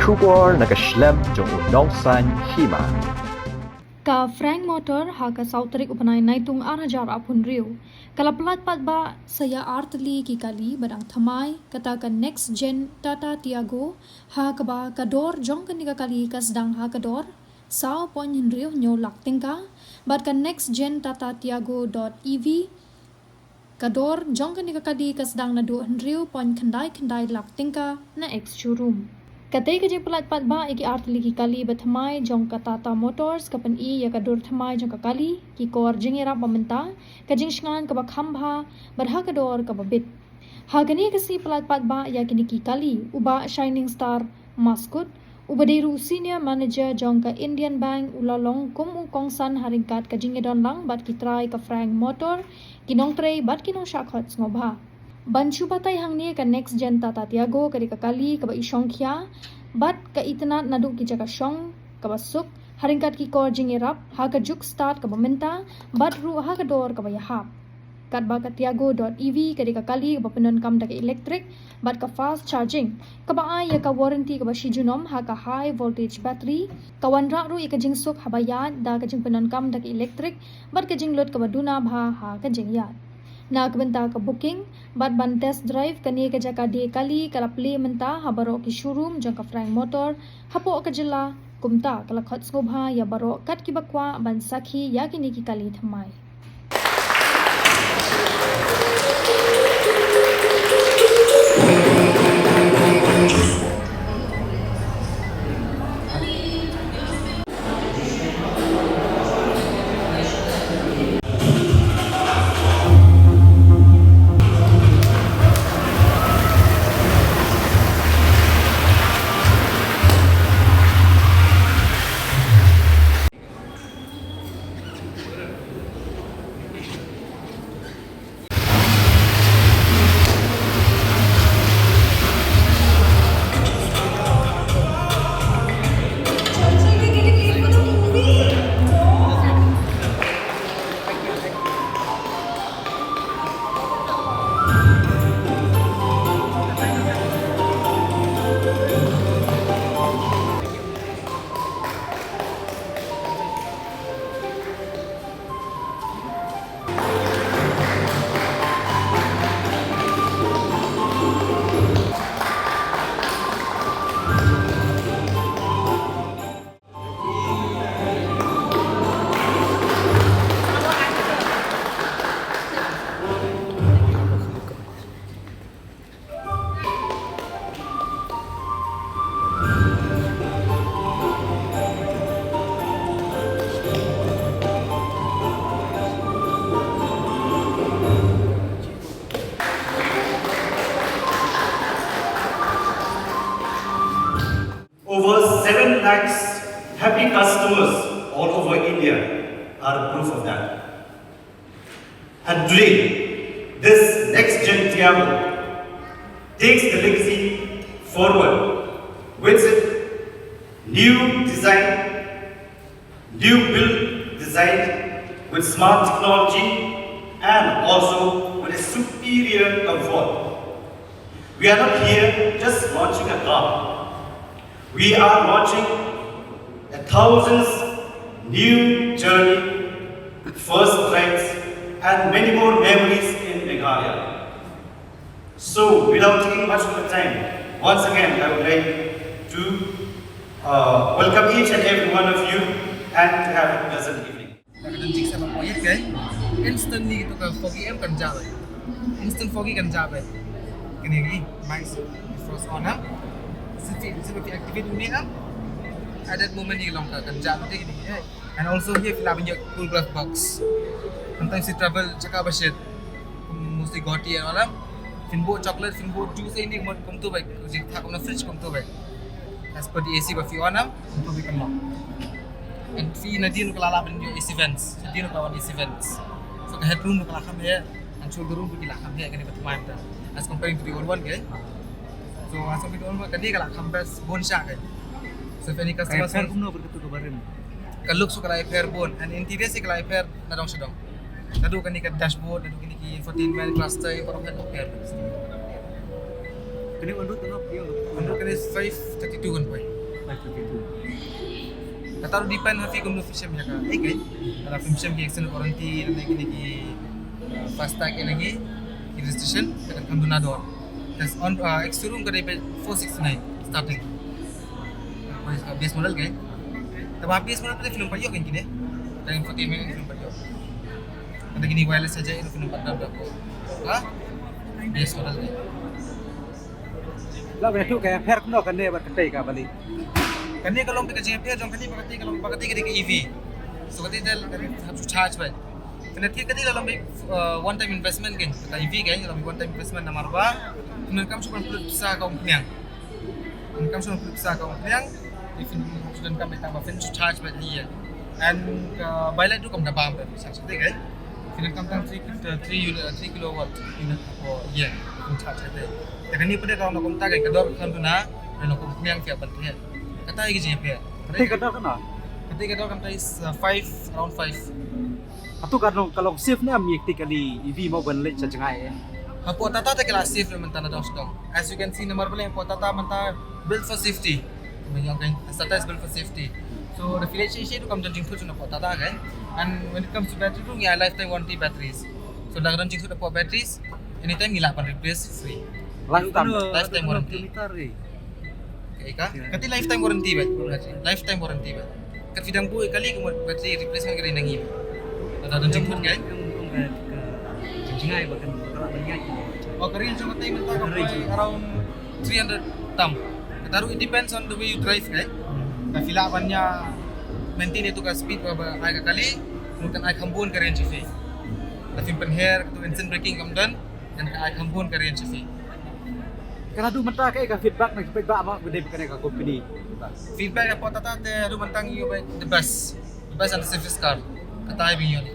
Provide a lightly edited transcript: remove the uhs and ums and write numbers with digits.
Shubor nakaslem jong unongsan Hima. Ka Frank Motor ha ka sautrik upanay naitung arajar apun riu. Kala pelat ba saya artli ki kali badang thamai kata ka next gen Tata Tiago ha ka ba kador jong ka kali ka sedang ha kador sao pon riu nyo lak tingka bad ka next gen Tata Tiago.Ev kador jong ka kali ka sedang na do riu pon kandai lak tingka na ex showroom. Katay ka jeng pelat ba iki artli ki kali bathamai jong ka Tata Motors kapan i ya kador thamai jong ka kali ki kor jeng era pamenta ka jeng shngan ka ba khambha badha kador ka ba bit ha gani ka si pelat ba ya kini ki kali uba Shining Star Mascot uba deru senior manager jong ka Indian Bank ulalong kum kongsan haringkat ka jeng edon lang bat ki try ka Frank Motor kinong tray bat kinong shakhot ngobha Banchu patay hang ni ka next gen Tata Tiago kadi ka kali ka ba isyong kya bat ka itna naduk ki jaka syong ka ba suk haringkat ki kor jing irap ha ka juk start ka ba menta bat ru ha ka dor ka ba yahap kat ba ka Tiago.Ev kadi ka kali ka ba penon kam da ka electric bat ka fast charging ka ba ay ka warranty ka ba shijunom ha ka high voltage battery kawan ra ru ka jing suk ha ba yad da ka jing penon kam da ka electric bat ka jing lot ka ba duna bha ha ka jing yad na kabenta ka booking bat ban test drive kani ka jaka de kali kala play menta habaro ki showroom jang ka Frank Motor hapo ka jilla kumta kala khot ngobha ya baro kat ki bakwa ban sakhi ya kini ki kali thamai Over 7 lakhs happy customers all over India are proof of that. And today, this next gen Tiago takes the legacy forward with new design, new build design with smart technology and also with a superior comfort. We are not here just launching a car. We are launching a thousands new journey, first rides and many more memories in Meghalaya. So without taking much of the time, once again I would like to welcome each and every one of you and to have a pleasant evening. Nagdadig sa mga proyek kay instantly ito ka foggy am kan jabe. Instant foggy kan jabe. Kini nice first on up. Seperti activate ini kan ada moment ni long kan jabe ni. And also here kita punya cool glass box. Sometimes you travel cakap basit mesti goti and all finbo chocolate finbo juice ini kom tu baik. Jika tak kena fridge kom tu baik. As per the AC ba fi on am kom tu baik kan. And fi nadin kelala ben AC vents. Nadin kawan AC vents. So ka headroom kala kham hai and shoulder room ki la kham hai kan betul ta. As comparing to the old one ke. So as compared to the old one kadi kala kham bes bon sha ke. So if any customers umno berketu kabarin. Kaluk su kala fair bon and interior si kala fair na dong sedong. Nadu kan ni ka dashboard, nadu kan ni ki infotainment cluster parang kan fair. Kini undut no, Undut kan is 532 kan boy. Kata depend hafi kum film ya ka. Kan? Kalau film ki extended warranty dan lagi fast tag lagi registration akan kandunador. That's on extrude ka dai 469 starting. Base model kan? Tapi base model tu film payo kan kini. Dan infotainment film payo. Ada gini wireless saja itu film pada berapa. Ha? Base model kan. Lah betul kayak fair kena kan dia berketai ka balik. Kani kalau kita JP jong kani pakati kalau pakati ke EV. So kati dal harus charge ba. Nanti kati dalam one time investment kan. Kata EV kan dalam one time investment nomor ba. Kemudian sukan perlu bisa kau punya. Kemudian sukan perlu bisa kau punya. If sudah kami tambah fin charge ba dia. And Pyllait tu kau dah paham dah. Charge kan. Kemudian kau tang 3 kilowatt unit for year charge ada. Tapi ni pada kalau nak tak kan kedor kan tu na dan nak punya siap bantu. Kata lagi je apa? Ketai kadar kena. Ketika kita kan is 5 around 5. Atu kalau safe ni amik kali EV mau ban lech jangai. Apa Tata tak kelas safe mentah ada stong. As you can see nomor boleh apa Tata mentah built for safety. Macam kan Tata is built for safety. So the differentiation itu kamu jangan jingkut apa Tata kan. And when it comes to battery tu ya lifetime warranty batteries. So dah kadang jingkut apa batteries anytime hilang pan replace free. Lifetime warranty. Ika, kati lifetime warranty ba? Lifetime warranty ba? Kat bidang bu kali ke battery replacement kali nang hiba. Ada dan jemput kan? Jangai bahkan kalau banyak. Oh, kerja cuma tay mentah around 300 tam. Kataru it depends on the way you drive kan? Kafilapannya maintain itu ka speed ba ay kali, mungkin ay kambun ka range fee. Tapi penher tu instant braking kemudian dan ay kambun ka range fee. Kalau tu mentah kayak feedback nak feedback apa benda bukan ka company. Feedback apa Tata te adu mentang you the best and the safest car. Kata ay binyo ni.